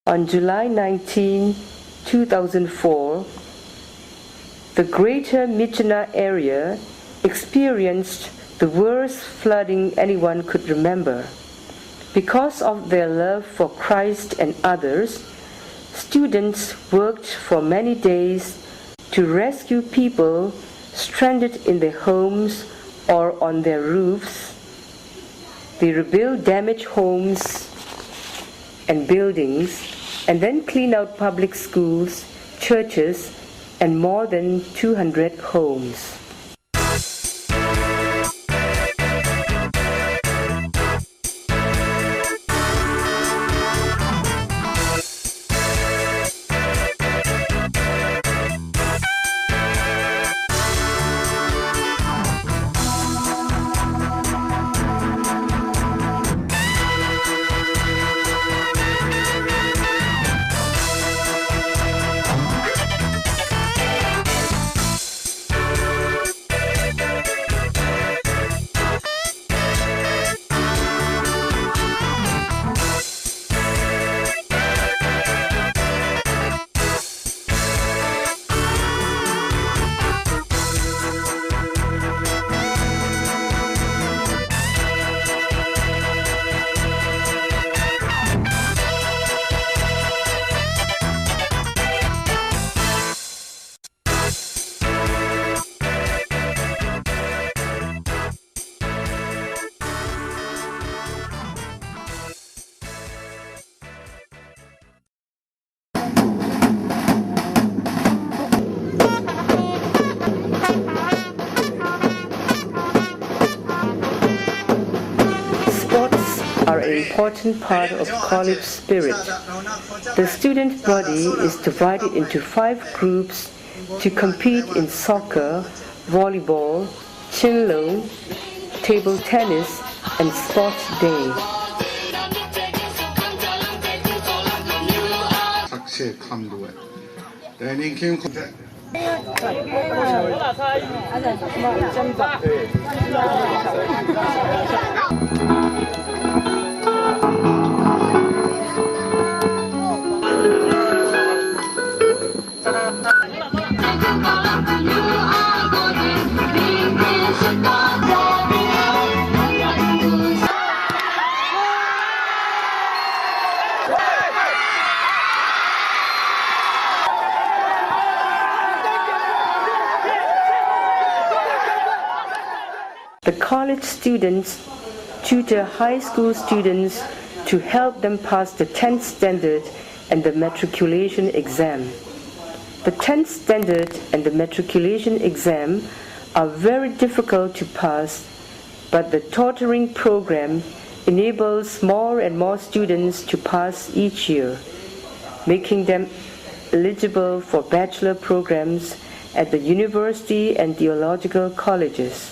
On July 19, 2004, the Greater Myitkyina area experienced the worst flooding anyone could remember. Because of their love for Christ and others, students worked for many days to rescue people stranded in their homes or on their roofs. They rebuilt damaged homes and buildings, and then clean out public schools, churches, and more than 200 homes. Are an important part of college spirit. The student body is divided into 5 groups to compete in soccer, volleyball, chinlong, table tennis, and sports day. The college students tutor high school students to help them pass the 10th standard and the matriculation exam. The 10th standard and the matriculation exam are very difficult to pass, but the tutoring program enables more and more students to pass each year, making them eligible for bachelor programs at the university and theological colleges.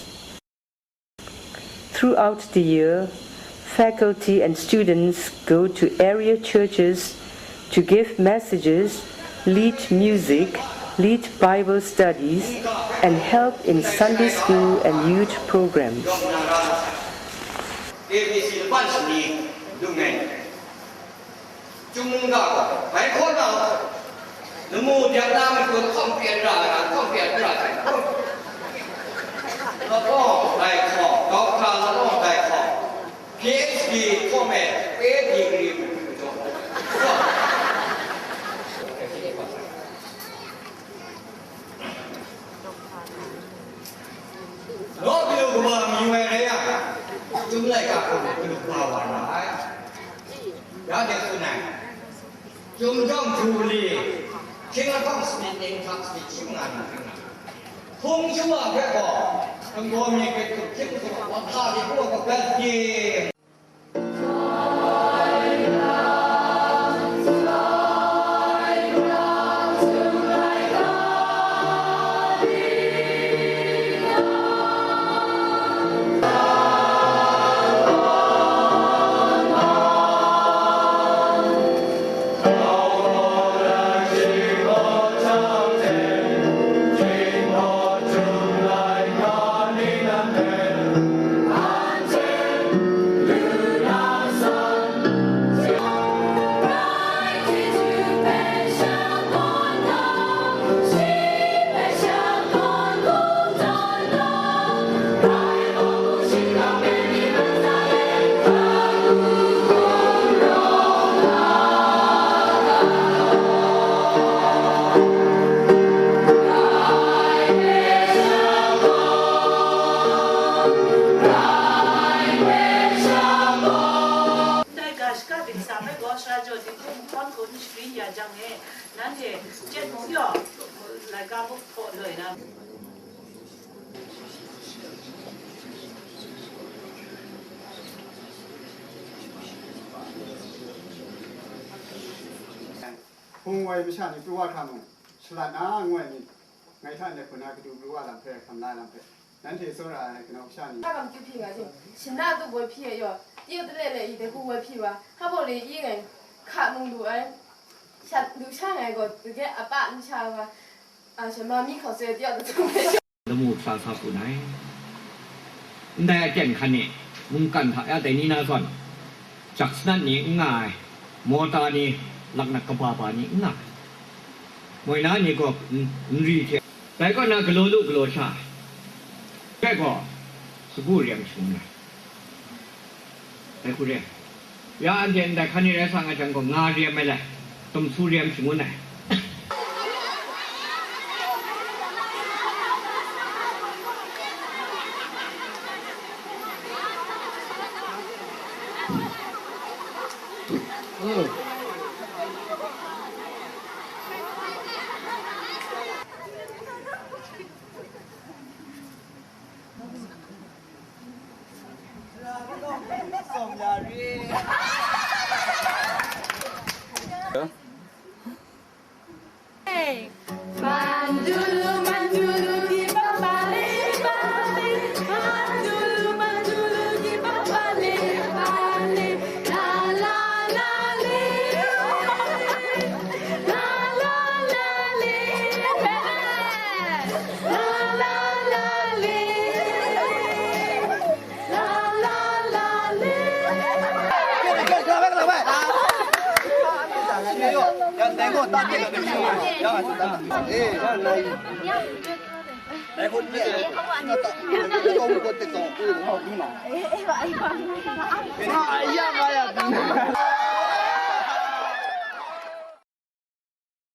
Throughout the year, faculty and students go to area churches to give messages, lead music, lead Bible studies, and help in Sunday school and youth programs. 咱们国说就的公方口的水也讲诶，那的这农药来搞不破เลยนะคงไว้ไม่ใช่ในตัวทำฉลาดน้างวยนี่ไงท่านในคนนั้นก็ดูรู้ว่าลำเพลทำได้ลำเพลนั้นที่สุดอะไรกันเอาใช่นี่他们就批个就，现在都不会批哟，有的来一点不会批哇，他不哩一人看弄路哎，下路上那个这个阿爸你瞧哇，什么米口水掉的都没有。了木沙沙不来，ได้แก่นคันนี่มึงกันถ่ายแต่นี่น่าสนจากนั้นนี่ง่ายมอตานี่หลักนักกบานี่ง่ายมวยน้านี่ก็รีเทแต่ก็น่ากลัวลูกกลัวชาแค่ก็สบู่เรียมชุ่มนะแต่คุณเรียนยาอันเดียนแต่คันนี้ได้สั่งอาจารย์ก็งาเรียมไม่เลยต้มสู้เรียมชุ่มนะแต่คนเนี่ยก็มีคนติดต่อคือของเขาดูหน่อยไอ้ยังไงอ่ะ